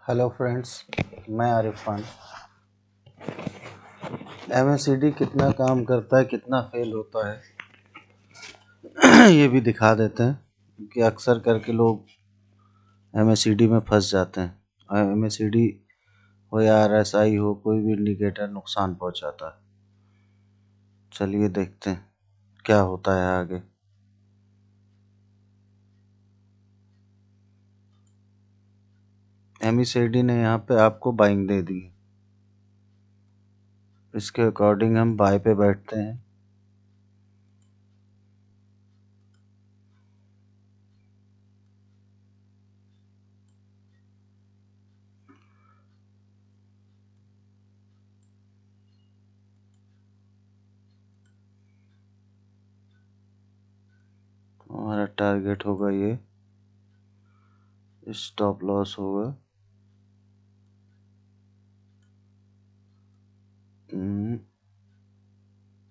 Hello friends, मैं Arif Khan. MSCD कितना काम करता है, कितना फेल होता है ये भी दिखा देते हैं, क्योंकि अक्सर करके लोग एमएससीडी में फंस जाते हैं। एमएससीडी हो या आरएसआई हो, कोई भी इंडिकेटर नुकसान पहुंचाता है। चलिए देखते हैं क्या होता है आगे। एमएससीडी ने यहाँ पे आपको बाइंग दे दी है, इसके अकॉर्डिंग हम बाय पे बैठते हैं। हमारा टारगेट होगा ये, स्टॉप लॉस होगा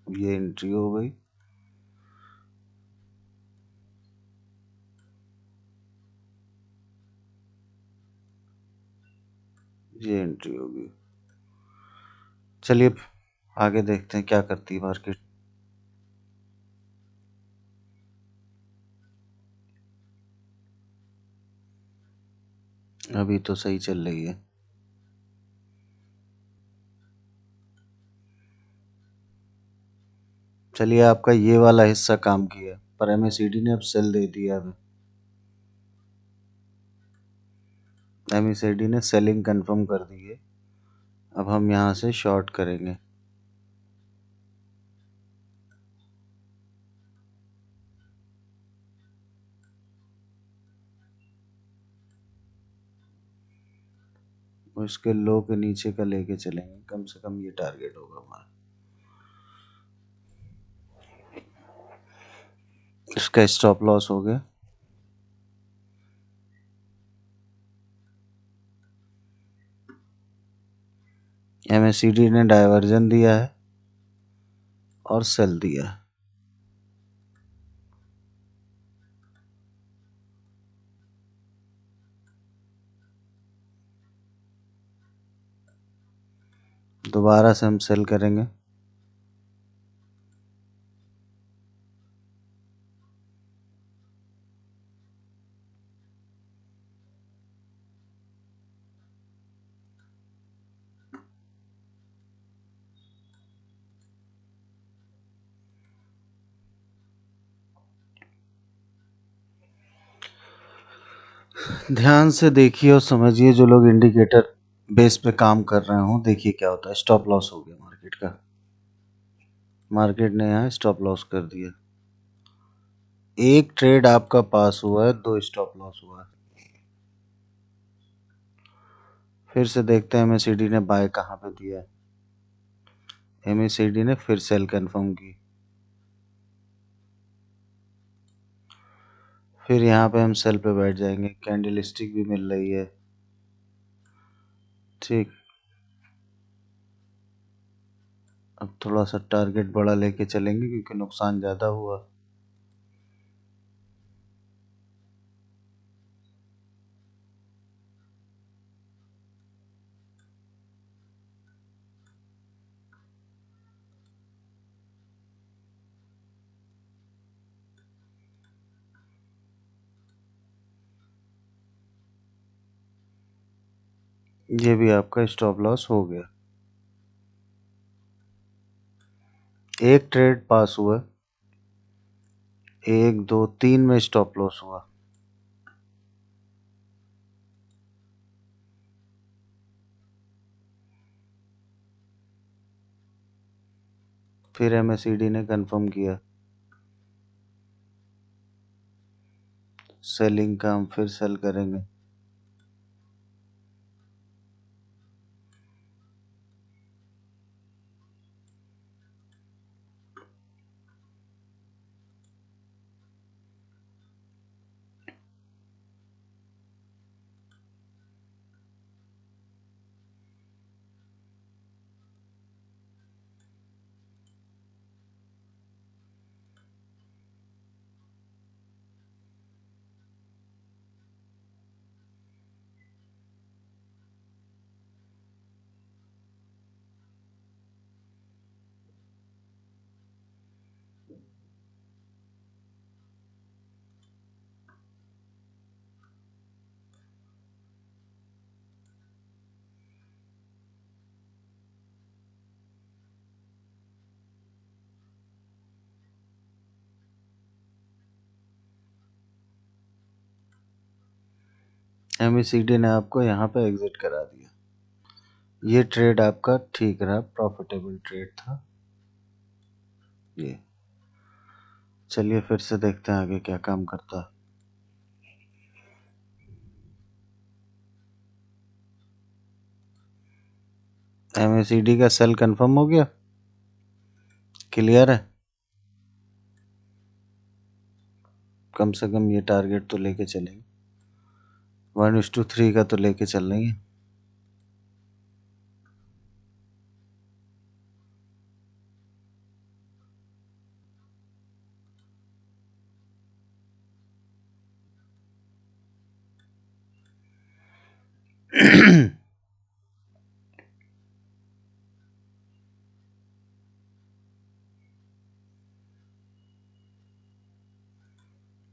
ये एंट्री हो गई। ये एंट्री होगी। चलिए आगे देखते हैं क्या करती है मार्केट। अभी तो सही चल रही है। चलिए, आपका ये वाला हिस्सा काम किया, पर एमएससीडी ने अब सेल दे दिया। अब एमएससीडी ने सेलिंग कंफर्म कर दी है। अब हम यहाँ से शॉर्ट करेंगे। उसके लो के नीचे का लेके चलेंगे, कम से कम ये टारगेट होगा हमारा। इसका स्टॉप लॉस हो गया। एमएससीडी ने डायवर्जन दिया है और सेल दिया है। दोबारा से हम सेल करेंगे। ध्यान से देखिए और समझिए, जो लोग इंडिकेटर बेस पे काम कर रहे हो, देखिए क्या होता है। स्टॉप लॉस हो गया मार्केट का। मार्केट ने यहाँ स्टॉप लॉस कर दिया। एक ट्रेड आपका पास हुआ है, 2 स्टॉप लॉस हुआ है। फिर से देखते हैं एमएससीडी ने बाय कहाँ पे दिया है। एमएससीडी ने फिर सेल कंफर्म की। फिर यहाँ पे हम सेल पे बैठ जाएंगे। कैंडल स्टिक भी मिल रही है, ठीक। अब थोड़ा सा टारगेट बड़ा लेके चलेंगे, क्योंकि नुकसान ज़्यादा हुआ। ये भी आपका स्टॉप लॉस हो गया। एक ट्रेड पास हुआ, 1 2 3 में स्टॉप लॉस हुआ। फिर एमएससीडी ने कंफर्म किया सेलिंग का, हम फिर सेल करेंगे। एमएसीडी ने आपको यहाँ पे एग्जिट करा दिया। ये ट्रेड आपका ठीक रहा, प्रॉफिटेबल ट्रेड था ये। चलिए फिर से देखते हैं आगे क्या काम करता है। एमएसीडी का सेल कंफर्म हो गया, क्लियर है। कम से कम ये टारगेट तो लेके चलेंगे, 1:3 का तो लेके चल रही है।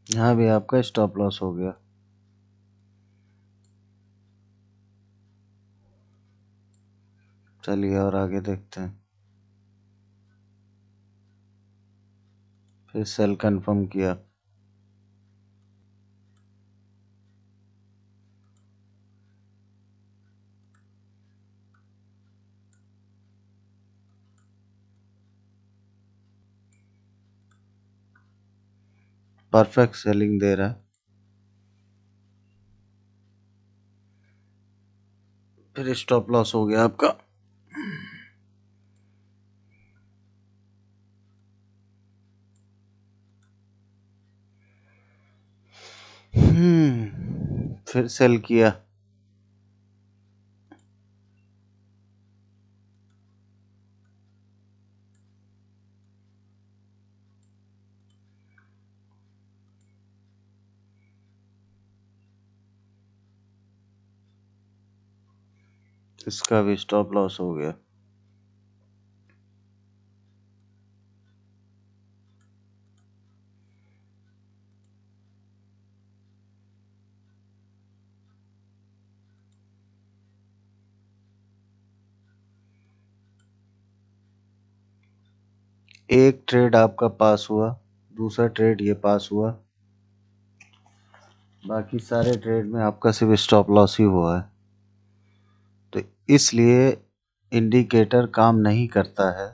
यहाँ भी आपका स्टॉप लॉस हो गया। चलिए और आगे देखते हैं। फिर सेल कंफर्म किया। परफेक्ट सेलिंग दे रहा है। फिर स्टॉप लॉस हो गया आपका। फिर सेल किया। इसका भी स्टॉप लॉस हो गया। एक ट्रेड आपका पास हुआ, दूसरा ट्रेड ये पास हुआ, बाकी सारे ट्रेड में आपका सिर्फ स्टॉप लॉस ही हुआ है। तो इसलिए इंडिकेटर काम नहीं करता है,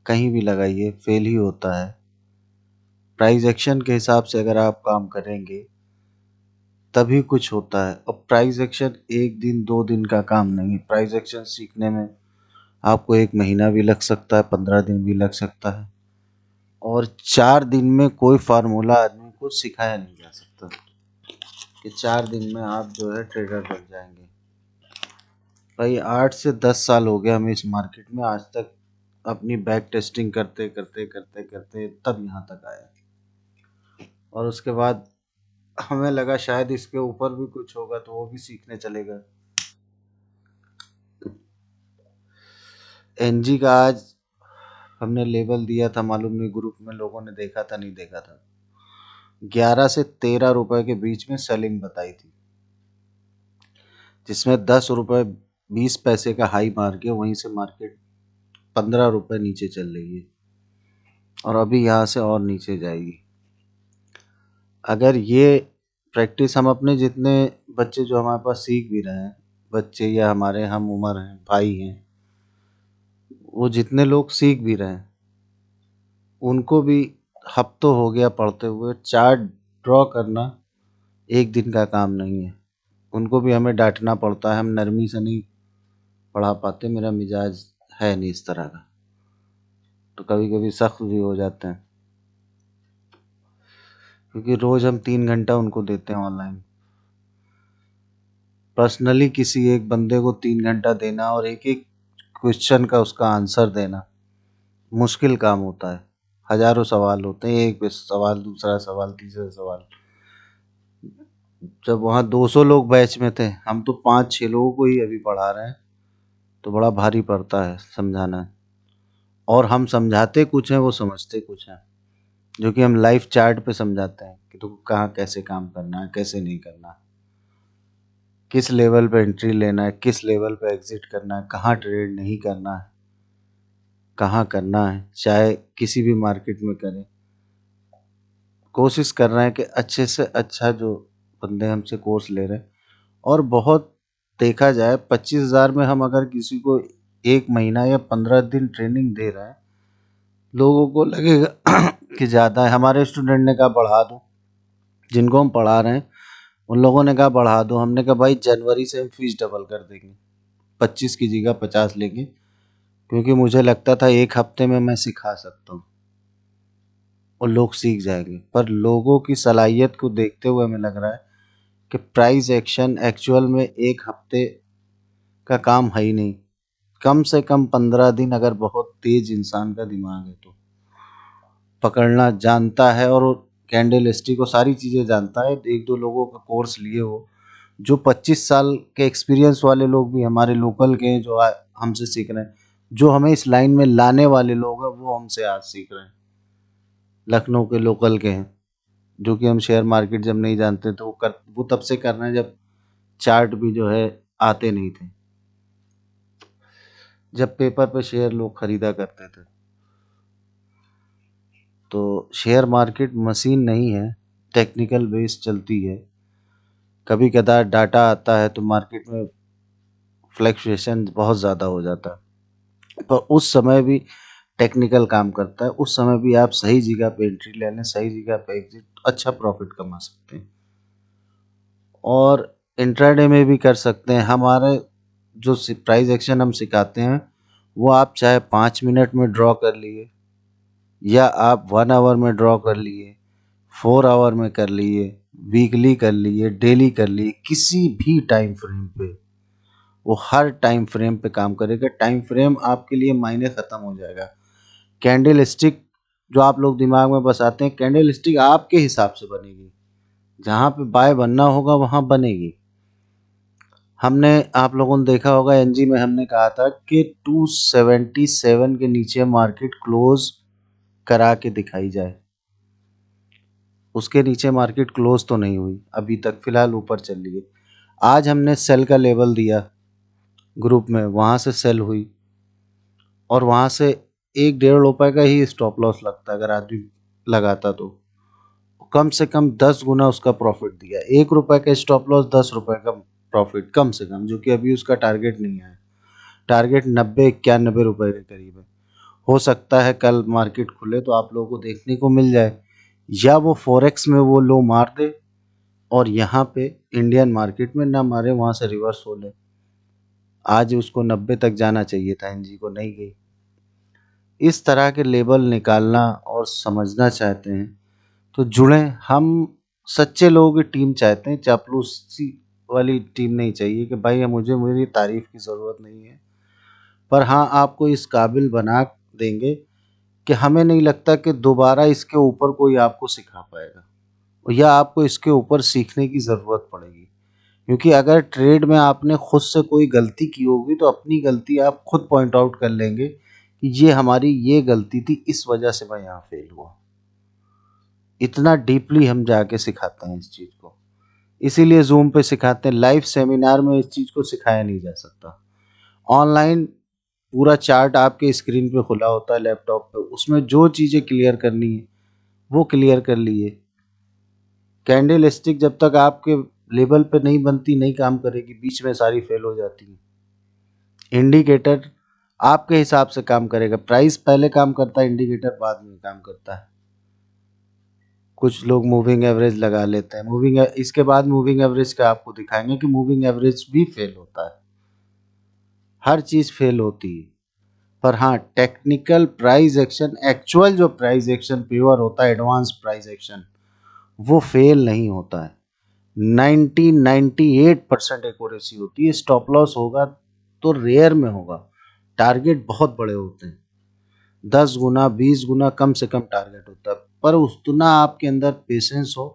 कहीं भी लगाइए फेल ही होता है। प्राइस एक्शन के हिसाब से अगर आप काम करेंगे तभी कुछ होता है। और प्राइस एक्शन एक दिन 2 दिन का काम नहीं, प्राइस एक्शन सीखने में आपको 1 महीना भी लग सकता है, 15 दिन भी लग सकता है। और 4 दिन में कोई फार्मूला आदमी को सिखाया नहीं जा सकता कि 4 दिन में आप जो है ट्रेडर बन जाएंगे। भाई 8 से 10 साल हो गया हमें इस मार्केट में, आज तक अपनी बैक टेस्टिंग करते करते करते करते तब यहाँ तक आया। और उसके बाद हमें लगा शायद इसके ऊपर भी कुछ होगा तो वो भी सीखने चलेगा। एनजी का आज हमने लेवल दिया था, मालूम नहीं ग्रुप में लोगों ने देखा था नहीं देखा था। 11 से 13 रुपए के बीच में सेलिंग बताई थी, जिसमें 10 रुपए 20 पैसे का हाई मार के वहीं से मार्केट 15 रुपए नीचे चल रही है और अभी यहाँ से और नीचे जाएगी। अगर ये प्रैक्टिस हम अपने जितने बच्चे जो हमारे पास सीख भी रहे हैं, बच्चे या हमारे हम उम्र हैं, भाई हैं, वो जितने लोग सीख भी रहे हैं उनको भी हफ्तों हो गया पढ़ते हुए। चार्ट ड्रॉ करना एक दिन का काम नहीं है, उनको भी हमें डांटना पड़ता है। हम नरमी से नहीं पढ़ा पाते, मेरा मिजाज है नहीं इस तरह का, तो कभी कभी सख्त भी हो जाते हैं, क्योंकि रोज़ हम 3 घंटा उनको देते हैं ऑनलाइन। पर्सनली किसी एक बंदे को 3 घंटा देना और एक एक क्वेश्चन का उसका आंसर देना मुश्किल काम होता है। हजारों सवाल होते हैं, एक पे सवाल, दूसरा सवाल, तीसरा सवाल। जब वहाँ 200 लोग बैच में थे, हम तो 5-6 लोगों को ही अभी पढ़ा रहे हैं, तो बड़ा भारी पड़ता है समझाना। और हम समझाते कुछ हैं, वो समझते कुछ हैं, जो कि हम लाइव चार्ट पे समझाते हैं कि तुमको कहाँ कैसे काम करना है, कैसे नहीं करना है, किस लेवल पे एंट्री लेना है, किस लेवल पे एग्जिट करना है, कहाँ ट्रेड नहीं करना है, कहाँ करना है। चाहे किसी भी मार्केट में करें, कोशिश कर रहे हैं कि अच्छे से अच्छा जो बंदे हमसे कोर्स ले रहे हैं और बहुत देखा जाए 25,000 में हम अगर किसी को 1 महीना या 15 दिन ट्रेनिंग दे रहे हैं, लोगों को लगेगा कि ज़्यादा है। हमारे स्टूडेंट ने कहा बढ़ा दो, जिनको हम पढ़ा रहे हैं उन लोगों ने कहा बढ़ा दो। हमने कहा भाई जनवरी से हम फीस डबल कर देंगे, 25 की जगह 50 लेंगे, क्योंकि मुझे लगता था 1 हफ्ते में मैं सिखा सकता हूँ और लोग सीख जाएंगे। पर लोगों की सलाहियत को देखते हुए हमें लग रहा है कि प्राइस एक्शन एक्चुअल में 1 हफ्ते का काम है ही नहीं। कम से कम 15 दिन, अगर बहुत तेज इंसान का दिमाग है तो पकड़ना जानता है, और कैंडल स्टिक को सारी चीज़ें जानता है। 1-2 लोगों का कोर्स लिए हो, जो 25 साल के एक्सपीरियंस वाले लोग भी हमारे लोकल के हैं, जो हमसे सीख रहे हैं, जो हमें इस लाइन में लाने वाले लोग हैं वो हमसे आज सीख रहे हैं। लखनऊ के लोकल के हैं, जो कि हम शेयर मार्केट जब नहीं जानते तो वो तब से कर रहे हैं जब चार्ट भी जो है आते नहीं थे, जब पेपर पे शेयर लोग खरीदा करते थे। तो शेयर मार्केट मशीन नहीं है, टेक्निकल बेस चलती है। कभी कदार डाटा आता है तो मार्केट में फ्लक्चुएशन बहुत ज़्यादा हो जाता है, पर उस समय भी टेक्निकल काम करता है। उस समय भी आप सही जगह पे एंट्री ले लें, सही जगह पे एग्जिट, अच्छा प्रॉफिट कमा सकते हैं। और इंट्राडे में भी कर सकते हैं। हमारे जो प्राइस एक्शन हम सिखाते हैं वो आप चाहे 5 मिनट में ड्रॉ कर लिए, या आप 1 आवर में ड्रॉ कर लिए, 4 आवर में कर लिए, वीकली कर लिए, डेली कर लिए, किसी भी टाइम फ्रेम पे, वो हर टाइम फ्रेम पे काम करेगा। टाइम फ्रेम आपके लिए मायने ख़त्म हो जाएगा। कैंडल स्टिक जो आप लोग दिमाग में बसाते हैं, कैंडल स्टिक आपके हिसाब से बनेगी, जहाँ पे बाय बनना होगा वहाँ बनेगी। हमने, आप लोगों ने देखा होगा एनजी में हमने कहा था कि 277 के नीचे मार्केट क्लोज करा के दिखाई जाए। उसके नीचे मार्केट क्लोज तो नहीं हुई अभी तक, फिलहाल ऊपर चल रही है। आज हमने सेल का लेवल दिया ग्रुप में, वहाँ से सेल हुई, और वहाँ से 1-1.5 रुपए का ही स्टॉप लॉस लगता अगर आदमी लगाता तो कम से कम 10 गुना उसका प्रॉफिट दिया। 1 रुपए का स्टॉप लॉस, 10 रुपए का प्रॉफिट कम से कम, जो कि अभी उसका टारगेट नहीं है। टारगेट 90-91 रुपए के करीब है। हो सकता है कल मार्केट खुले तो आप लोगों को देखने को मिल जाए, या वो फॉरेक्स में वो लो मार दे और यहाँ पे इंडियन मार्केट में ना मारे, वहाँ से रिवर्स हो ले। आज उसको 90 तक जाना चाहिए था, एनजी को नहीं गई। इस तरह के लेबल निकालना और समझना चाहते हैं तो जुड़ें। हम सच्चे लोगों की टीम चाहते हैं, चापलूसी वाली टीम नहीं चाहिए कि भाई मुझे मेरी तारीफ की ज़रूरत नहीं है, पर हाँ आपको इस काबिल बना देंगे कि हमें नहीं लगता कि दोबारा इसके ऊपर कोई आपको सिखा पाएगा, या आपको इसके ऊपर सीखने की ज़रूरत पड़ेगी। क्योंकि अगर ट्रेड में आपने खुद से कोई गलती की होगी तो अपनी गलती आप खुद पॉइंट आउट कर लेंगे कि ये हमारी ये गलती थी, इस वजह से मैं यहाँ फेल हुआ। इतना डीपली हम जाके सिखाते हैं इस चीज़ को, इसीलिए जूम पे सिखाते हैं। लाइव सेमिनार में इस चीज़ को सिखाया नहीं जा सकता। ऑनलाइन पूरा चार्ट आपके स्क्रीन पे खुला होता है लैपटॉप पे, उसमें जो चीज़ें क्लियर करनी है वो क्लियर कर लिए। कैंडल स्टिक जब तक आपके लेवल पे नहीं बनती नहीं काम करेगी, बीच में सारी फेल हो जाती है। इंडिकेटर आपके हिसाब से काम करेगा, प्राइस पहले काम करता है, इंडिकेटर बाद में काम करता है। कुछ लोग मूविंग एवरेज लगा लेते हैं, इसके बाद मूविंग एवरेज का आपको दिखाएंगे कि मूविंग एवरेज भी फेल होता है। हर चीज़ फेल होती है, पर हाँ टेक्निकल प्राइस एक्शन, एक्चुअल जो प्राइस एक्शन प्योर होता है, एडवांस प्राइस एक्शन, वो फेल नहीं होता है। 98% एक्यूरेसी होती है। स्टॉप लॉस होगा तो रेयर में होगा, टारगेट बहुत बड़े होते हैं, 10 गुना 20 गुना कम से कम टारगेट होता है, पर उतना आपके अंदर पेशेंस हो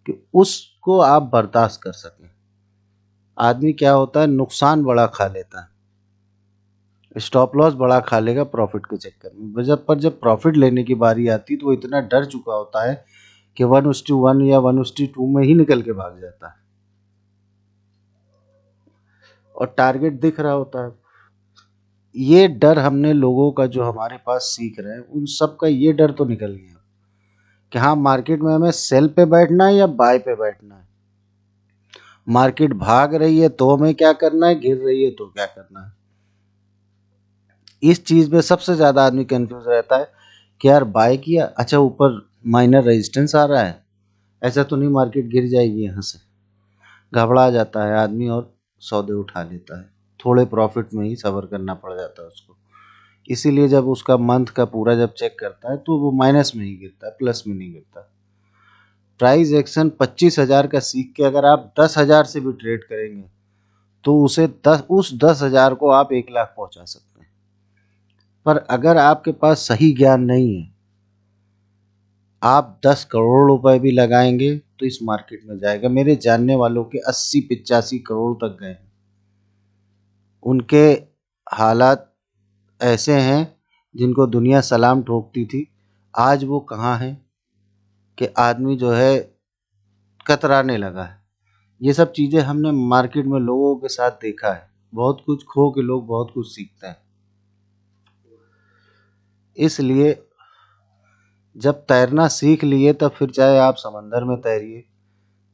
कि उसको आप बर्दाश्त कर सकें। आदमी क्या होता है, नुकसान बड़ा खा लेता है, स्टॉप लॉस बड़ा खा लेगा प्रॉफिट के चक्कर में। जब प्रॉफिट लेने की बारी आती तो वो इतना डर चुका होता है कि 1:1 या 1:2 में ही निकल के भाग जाता है, और टारगेट दिख रहा होता है। ये डर हमने लोगों का जो हमारे पास सीख रहे हैं उन सब का ये डर तो निकल गया कि हाँ मार्केट में हमें सेल पे बैठना है या बाय पे बैठना है। मार्केट भाग रही है तो हमें क्या करना है, गिर रही है तो क्या करना है। इस चीज में सबसे ज्यादा आदमी कंफ्यूज रहता है कि यार बाय किया, अच्छा ऊपर माइनर रेजिस्टेंस आ रहा है, ऐसा तो नहीं मार्केट गिर जाएगी यहाँ से। घबरा जाता है आदमी और सौदे उठा लेता है, थोड़े प्रॉफिट में ही सबर करना पड़ जाता है उसको। इसीलिए जब उसका मंथ का पूरा जब चेक करता है तो वो माइनस में ही गिरता है, प्लस में नहीं गिरता। प्राइस एक्शन 25,000 का सीख के अगर आप 10,000 से भी ट्रेड करेंगे तो उस 10,000 को आप 1 लाख पहुंचा सकते हैं। पर अगर आपके पास सही ज्ञान नहीं है, आप 10 करोड़ रुपए भी लगाएंगे तो इस मार्केट में जाएगा। मेरे जानने वालों के 80-85 करोड़ तक गए। उनके हालात ऐसे हैं जिनको दुनिया सलाम ठोकती थी, आज वो कहाँ हैं कि आदमी जो है कतराने लगा है। ये सब चीज़ें हमने मार्केट में लोगों के साथ देखा है। बहुत कुछ खो के लोग बहुत कुछ सीखते हैं। इसलिए जब तैरना सीख लिए तब फिर चाहे आप समंदर में तैरिए,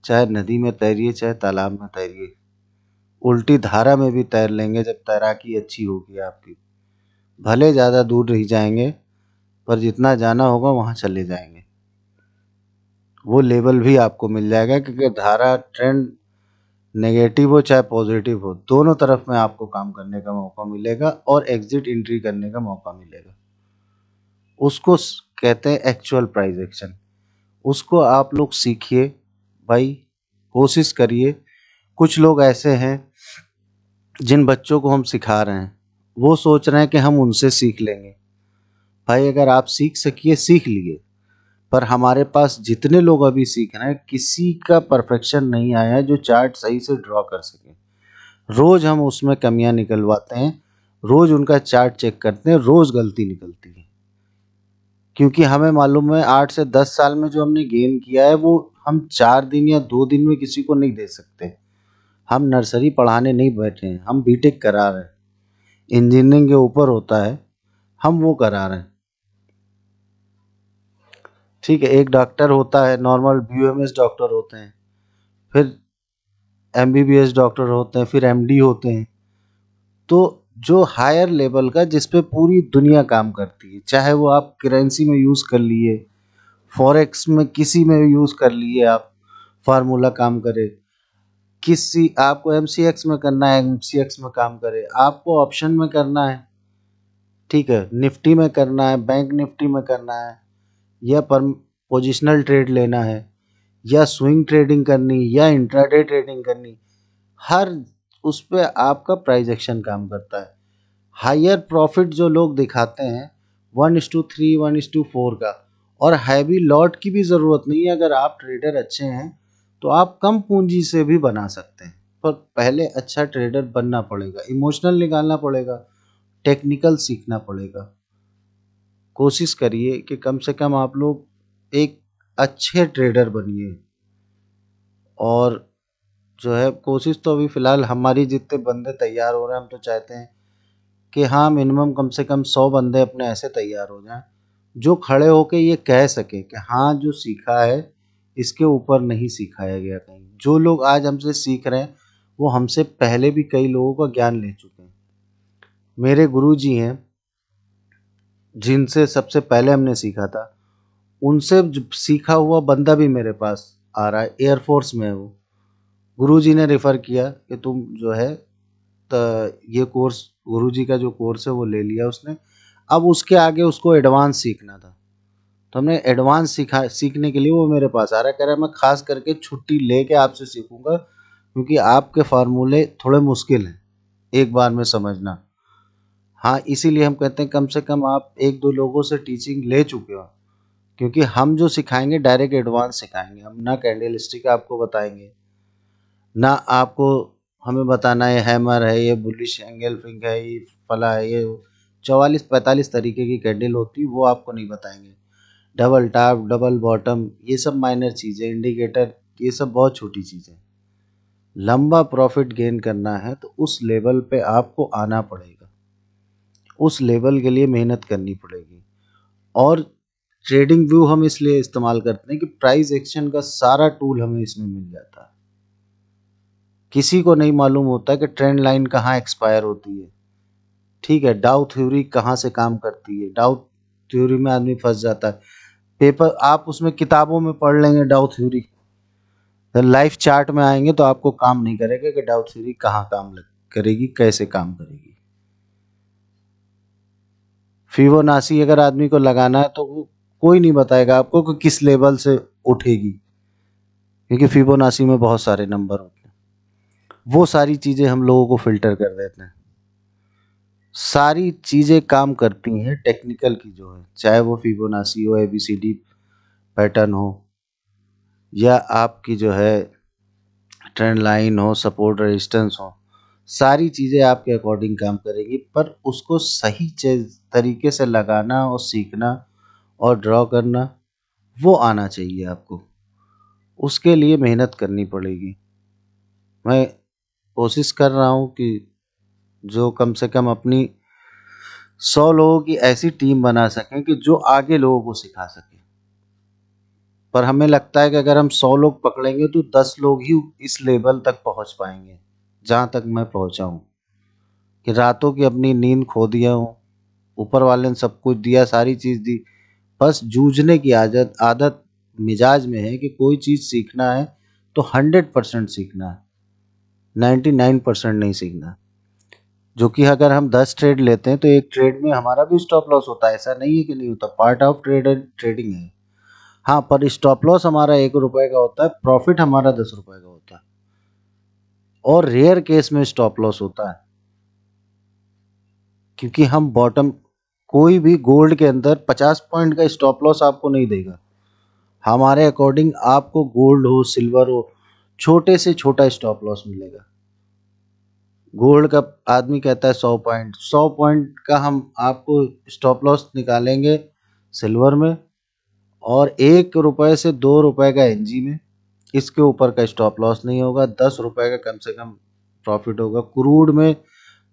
चाहे नदी में तैरिए, चाहे तालाब में तैरिए, उल्टी धारा में भी तैर लेंगे जब तैराकी अच्छी होगी आपकी। भले ज़्यादा दूर नहीं जाएंगे पर जितना जाना होगा वहाँ चले जाएंगे। वो लेवल भी आपको मिल जाएगा क्योंकि धारा ट्रेंड नेगेटिव हो चाहे पॉजिटिव हो, दोनों तरफ में आपको काम करने का मौका मिलेगा और एग्जिट एंट्री करने का मौका मिलेगा। उसको कहते हैं एक्चुअल प्राइस एक्शन। उसको आप लोग सीखिए भाई, कोशिश करिए। कुछ लोग ऐसे हैं जिन बच्चों को हम सिखा रहे हैं वो सोच रहे हैं कि हम उनसे सीख लेंगे। भाई अगर आप सीख सकिए सीख लिए, पर हमारे पास जितने लोग अभी सीख रहे हैं किसी का परफेक्शन नहीं आया है जो चार्ट सही से ड्रॉ कर सके। रोज हम उसमें कमियां निकलवाते हैं, रोज उनका चार्ट चेक करते हैं, रोज गलती निकलती है। क्योंकि हमें मालूम है 8 से 10 साल में जो हमने गेन किया है वो हम 4 दिन या 2 दिन में किसी को नहीं दे सकते। हम नर्सरी पढ़ाने नहीं बैठे हैं, हम बीटेक करा रहे हैं। इंजीनियरिंग के ऊपर होता है, हम वो करा रहे हैं। ठीक है, एक डॉक्टर होता है, नॉर्मल बीओएमएस डॉक्टर होते हैं, फिर एमबीबीएस डॉक्टर होते हैं, फिर एमडी होते हैं। तो जो हायर लेवल का जिस पे पूरी दुनिया काम करती है, चाहे वो आप करेंसी में यूज़ कर लिए, फॉरेक्स में किसी में यूज़ कर लिए, आप फार्मूला काम करे, किसी आपको एमसीएक्स में करना है एमसीएक्स में काम करे, आपको ऑप्शन में करना है, ठीक है, निफ्टी में करना है, बैंक निफ्टी में करना है, या पर पोजिशनल ट्रेड लेना है, या स्विंग ट्रेडिंग करनी, या इंट्राडे ट्रेडिंग करनी, हर उस पे आपका प्राइस एक्शन काम करता है। हायर प्रॉफिट जो लोग दिखाते हैं 1:3 1:4 का, और हैवी लॉट की भी ज़रूरत नहीं है। अगर आप ट्रेडर अच्छे हैं तो आप कम पूंजी से भी बना सकते हैं, पर पहले अच्छा ट्रेडर बनना पड़ेगा, इमोशनल निकालना पड़ेगा, टेक्निकल सीखना पड़ेगा। कोशिश करिए कि कम से कम आप लोग एक अच्छे ट्रेडर बनिए। और जो है कोशिश तो अभी फ़िलहाल हमारी जितने बंदे तैयार हो रहे हैं, हम तो चाहते हैं कि हाँ मिनिमम कम से कम 100 बंदे अपने ऐसे तैयार हो जाएं जो खड़े होके ये कह सके कि हाँ जो सीखा है इसके ऊपर नहीं सिखाया गया कहीं। जो लोग आज हमसे सीख रहे हैं वो हमसे पहले भी कई लोगों का ज्ञान ले चुके हैं। मेरे गुरुजी हैं जिनसे सबसे पहले हमने सीखा था, उनसे सीखा हुआ बंदा भी मेरे पास आ रहा है, एयरफोर्स में है वो। गुरुजी ने रेफ़र किया कि तुम जो है ये कोर्स, गुरुजी का जो कोर्स है वो ले लिया उसने। अब उसके आगे उसको एडवांस सीखना था, तो हमने एडवांस सीखने के लिए वो मेरे पास आ रहा है, कह रहा है मैं खास करके छुट्टी लेके आपसे सीखूंगा क्योंकि आपके फार्मूले थोड़े मुश्किल हैं एक बार में समझना। हाँ इसीलिए हम कहते हैं कम से कम आप 1-2 लोगों से टीचिंग ले चुके हो, क्योंकि हम जो सिखाएंगे डायरेक्ट एडवांस सिखाएंगे। हम ना कैंडल स्टिक आपको बताएंगे, ना आपको हमें बताना है हैमर है, ये बुलिश एंगल्फिंग है, ये फला है, ये 44-45 तरीके की कैंडल होती है, वो आपको नहीं बताएंगे। डबल टॉप, डबल बॉटम, ये सब माइनर चीज़ें, इंडिकेटर, ये सब बहुत छोटी चीज़ें। लंबा प्रॉफिट गेन करना है तो उस लेवल पे आपको आना पड़ेगा, उस लेवल के लिए मेहनत करनी पड़ेगी। और ट्रेडिंग व्यू हम इसलिए इस्तेमाल करते हैं कि प्राइस एक्शन का सारा टूल हमें इसमें मिल जाता है। किसी को नहीं मालूम होता कि ट्रेंड लाइन कहाँ एक्सपायर होती है। ठीक है, डाउ थ्योरी कहाँ से काम करती है, डाउ थ्योरी में आदमी फंस जाता है। पेपर आप उसमें किताबों में पढ़ लेंगे डाउ थ्योरी, लाइफ चार्ट में आएंगे तो आपको काम नहीं करेगा कि डाउ थ्योरी कहाँ करेगी, कैसे काम करेगी। फिबोनाची अगर आदमी को लगाना है तो वो कोई नहीं बताएगा आपको कि किस लेवल से उठेगी, क्योंकि फिबोनाची में बहुत सारे नंबर होते हैं। वो सारी चीज़ें हम लोगों को फिल्टर कर देते हैं। सारी चीज़ें काम करती हैं टेक्निकल की जो है, चाहे वो फिबोनाची हो, एबीसीडी पैटर्न हो, या आपकी जो है ट्रेंड लाइन हो, सपोर्ट रेजिस्टेंस हो, सारी चीज़ें आपके अकॉर्डिंग काम करेगी। पर उसको सही तरीके से लगाना और सीखना और ड्रॉ करना, वो आना चाहिए आपको। उसके लिए मेहनत करनी पड़ेगी। मैं कोशिश कर रहा हूँ कि जो कम से कम अपनी 100 लोगों की ऐसी टीम बना सकें कि जो आगे लोगों को सिखा सकें। पर हमें लगता है कि अगर हम 100 लोग पकड़ेंगे तो 10 लोग ही इस लेवल तक पहुंच पाएंगे जहां तक मैं पहुंचा हूं, कि रातों की अपनी नींद खो दिया हूं, ऊपर वाले ने सब कुछ दिया, सारी चीज दी, बस जूझने की आदत आदत मिजाज में है कि कोई चीज सीखना है तो 100% सीखना है, 99% नहीं सीखना। जो कि अगर हम 10 ट्रेड लेते हैं तो एक ट्रेड में हमारा भी स्टॉप लॉस होता है, ऐसा नहीं है कि नहीं होता, पार्ट ऑफ ट्रेडिंग है। हाँ, पर स्टॉप लॉस हमारा 1 रुपए का होता है, प्रॉफिट हमारा 10 रुपए का होता है, और रेयर केस में स्टॉप लॉस होता है, क्योंकि हम बॉटम, कोई भी गोल्ड के अंदर 50 पॉइंट का स्टॉप लॉस आपको नहीं देगा। हमारे अकॉर्डिंग आपको गोल्ड हो, सिल्वर हो, छोटे से छोटा स्टॉप लॉस मिलेगा। गोल्ड का आदमी कहता है 100 पॉइंट, 100 पॉइंट का हम आपको स्टॉप लॉस निकालेंगे सिल्वर में, और 1 रुपए से 2 रुपए का एनजी में, इसके ऊपर का स्टॉप लॉस नहीं होगा। 10 रुपए का कम से कम प्रॉफिट होगा। क्रूड में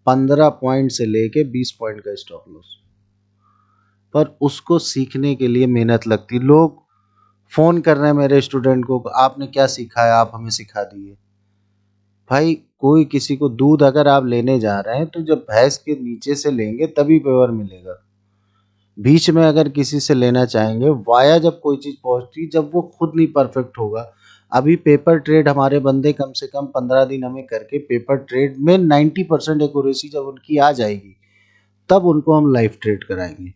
15 पॉइंट से लेके 20 पॉइंट का स्टॉप लॉस। पर उसको सीखने के लिए मेहनत लगती। लोग फोन कर रहे हैं मेरे स्टूडेंट को, आपने क्या सीखा है, आप हमें सिखा दिए। भाई, कोई किसी को दूध अगर आप लेने जा रहे हैं तो जब भैंस के नीचे से लेंगे तभी पेवर मिलेगा। बीच में अगर किसी से लेना चाहेंगे, वाया जब कोई चीज पहुंचती, जब वो खुद नहीं परफेक्ट होगा। अभी पेपर ट्रेड हमारे बंदे कम से कम 15 दिन हमें करके पेपर ट्रेड में 90% एक्यूरेसी जब उनकी आ जाएगी, तब उनको हम लाइव ट्रेड कराएंगे।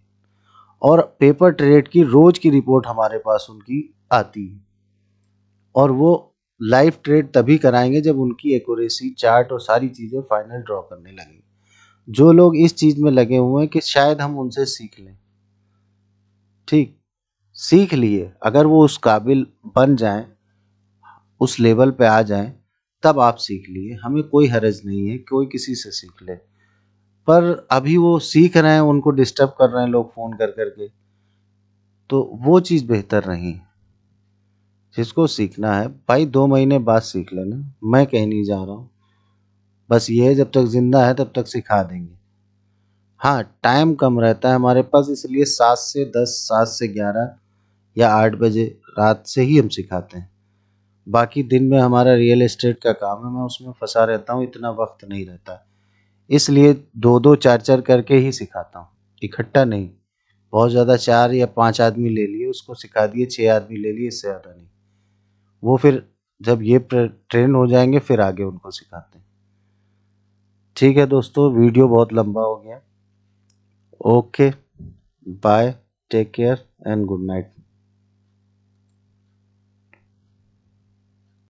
और पेपर ट्रेड की रोज की रिपोर्ट हमारे पास उनकी आती है, और वो लाइव ट्रेड तभी कराएंगे जब उनकी एक्यूरेसी, चार्ट और सारी चीज़ें फाइनल ड्रॉ करने लगेंगे। जो लोग इस चीज़ में लगे हुए हैं कि शायद हम उनसे सीख लें, ठीक, सीख लिए, अगर वो उस काबिल बन जाएं, उस लेवल पे आ जाएं, तब आप सीख लिए, हमें कोई हर्ज नहीं है, कोई किसी से सीख ले। पर अभी वो सीख रहे हैं, उनको डिस्टर्ब कर रहे हैं लोग फ़ोन कर करके, तो वो चीज़ बेहतर नहीं। जिसको सीखना है भाई 2 महीने बाद सीख लेना, मैं कहीं नहीं जा रहा हूँ। बस ये है, जब तक जिंदा है तब तक सिखा देंगे। हाँ, टाइम कम रहता है हमारे पास, इसलिए 7 से 10, 7 से 11 या 8 बजे रात से ही हम सिखाते हैं। बाकी दिन में हमारा रियल एस्टेट का काम है, मैं उसमें फंसा रहता हूँ, इतना वक्त नहीं रहता, इसलिए 2-2, 4-4 करके ही सिखाता हूँ, इकट्ठा नहीं। बहुत ज़्यादा 4 या 5 आदमी ले लिए, उसको सिखा दिए, 6 आदमी ले लिए, इससे ज़्यादा नहीं। वो फिर जब ये ट्रेन हो जाएंगे फिर आगे उनको सिखाते हैं। ठीक है दोस्तों, वीडियो बहुत लंबा हो गया। Okay, bye, take care and good night.